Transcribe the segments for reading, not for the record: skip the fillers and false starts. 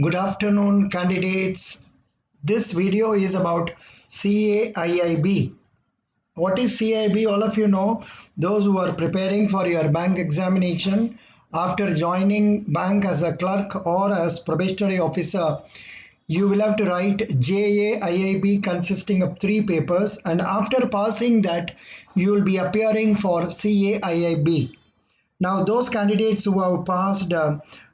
Good afternoon, candidates. This video is about CAIIB. What is CAIIB? All of you know, those who are preparing for your bank examination after joining bank as a clerk or as probationary officer, you will have to write JAIIB consisting of 3 papers, and after passing that, you will be appearing for CAIIB. Now, those candidates who have passed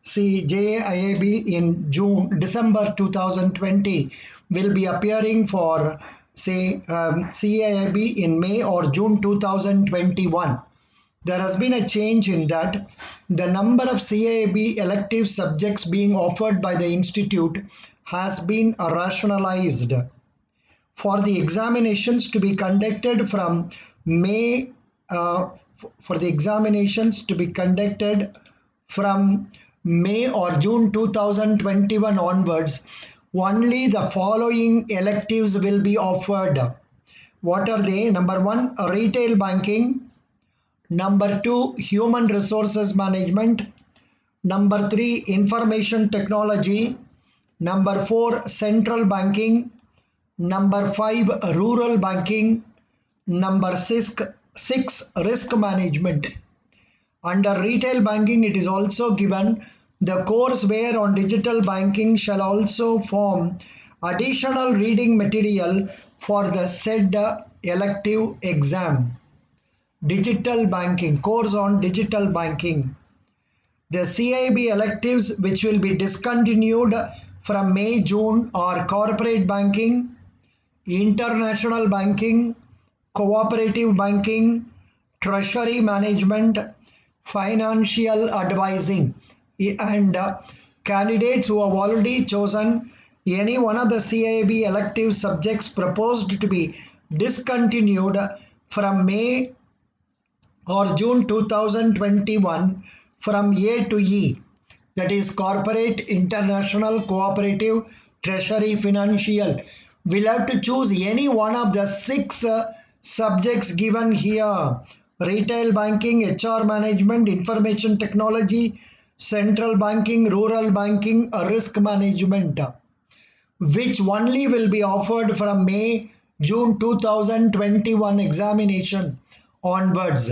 JAIIB in December 2020 will be appearing for CAIIB in May or June 2021. There has been a change in that. The number of CAIIB elective subjects being offered by the institute has been rationalized. For the examinations to be conducted from May for the examinations to be conducted from May or June 2021 onwards, only the following electives will be offered. What are they? Number 1, retail banking. Number 2, human resources management. Number 3, information technology. Number 4, central banking. Number 5, rural banking. Number 6, risk management. Under retail banking, it is also given the courseware on digital banking shall also form additional reading material for the said elective exam. Digital banking, course on digital banking. The CIB electives which will be discontinued from May, June are corporate banking, international banking, cooperative banking, treasury management, financial advising, and candidates who have already chosen any one of the CIB elective subjects proposed to be discontinued from May or June 2021 from A to E, that is corporate, international, cooperative, treasury, financial, will have to choose any one of the 6 subjects given here: retail banking, HR management, information technology, central banking, rural banking, risk management, which only will be offered from May, June 2021 examination onwards.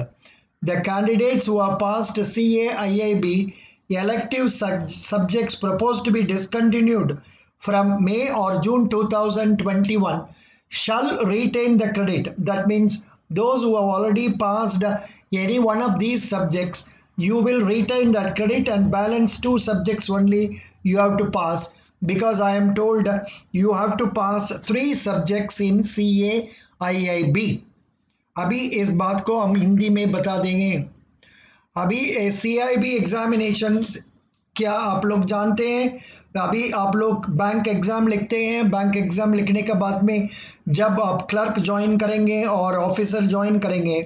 The candidates who have passed CAIIB elective subjects proposed to be discontinued from May or June 2021 shall retain the credit. That means those who have already passed any one of these subjects, you will retain that credit, and balance 2 subjects only you have to pass, because I am told you have to pass 3 subjects in CAIIB. अभी इस बात को हम हिंदी में बता देंगे। अभी CIB examination क्या आप लोग जानते हैं? अभी आप लोग बैंक एग्ज़ाम लिखते हैं। बैंक एग्ज़ाम लिखने के बाद में जब आप क्लर्क ज्वाइन करेंगे और ऑफिसर ज्वाइन करेंगे,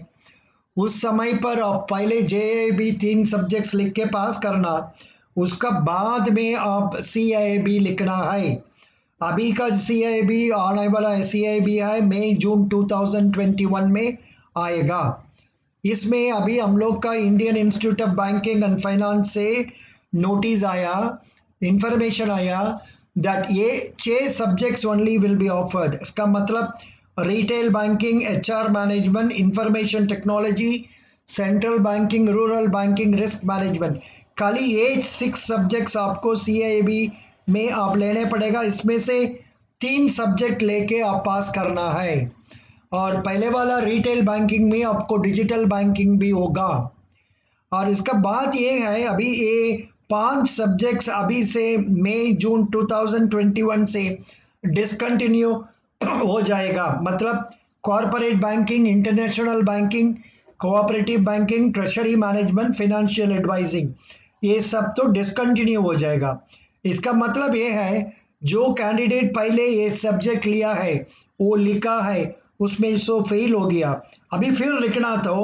उस समय पर आप पहले JAIB 3 सब्जेक्ट्स लिख के पास करना, उसका बाद में आप CIB लिखना है। अभी का CIB आने वाला CIB है मई जून 2021 में आएगा। इसमें अभी हम लोग का Indian institute of banking and finance से नोटिस आया, इंफॉर्मेशन आया दैट ये 6 subjects only will be offered. इसका मतलब retail banking, HR management, information technology, central banking, rural banking, risk management, खाली ये 6 सब्जेक्ट्स आपको CIB में आप लेने पड़ेगा। इसमें से 3 सब्जेक्ट लेके आप पास करना है, और पहले वाला रिटेल बैंकिंग में आपको डिजिटल बैंकिंग भी होगा। और इसका बात ये है, अभी ये 5 सब्जेक्ट्स अभी से मई जून 2021 से डिसकंटिन्यू हो जाएगा। मतलब corporate banking, international banking, cooperative banking, treasury management, financial advising, ये सब तो डिसकंटिन्यू हो जाएगा। इसका मतलब ये है, जो कैंडिडेट पहले ये सब्जेक्ट लिया है, वो लिखा है, उसमें सो फेल हो गया, अभी फिर लिखना तो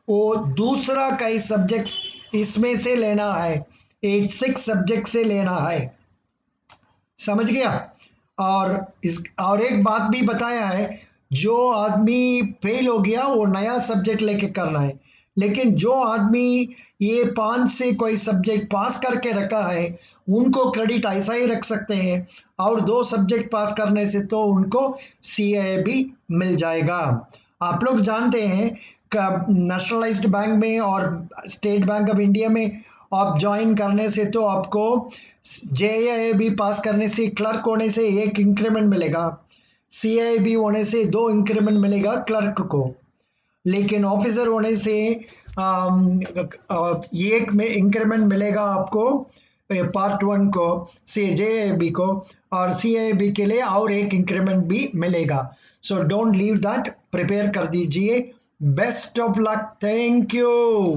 वो दूसरा कई सब्जेक्ट्स इसमें से लेना है, 6 सब्जेक्ट से लेना है। समझ गया? और एक बात भी बताया है, जो आदमी फेल हो गया वो नया सब्जेक्ट लेके करना है, लेकिन जो आदमी ये 5 से कोई सब्जेक्ट पास करके रखा है उनको क्रेडिट ऐसा ही रख सकते हैं, और 2 सब्जेक्ट पास करने से तो उनको सीए भी मिल जाएगा। आप लोग जानते हैं नेशनलाइज्ड बैंक में और स्टेट बैंक ऑफ इंडिया में आप ज्वाइन करने से तो आपको जेएबी पास करने से, क्लर्क होने से 1 इंक्रीमेंट मिलेगा, सीआईबी होने से 2 इंक्रीमेंट मिलेगा क्लर्क को, लेकिन ऑफिसर होने से एक में इंक्रीमेंट मिलेगा आपको पार्ट 1 को, जेएबी को, और सीआईबी के लिए और 1 इंक्रीमेंट भी मिलेगा। So don't leave that, prepare कर दीजिए। Best of luck, thank you.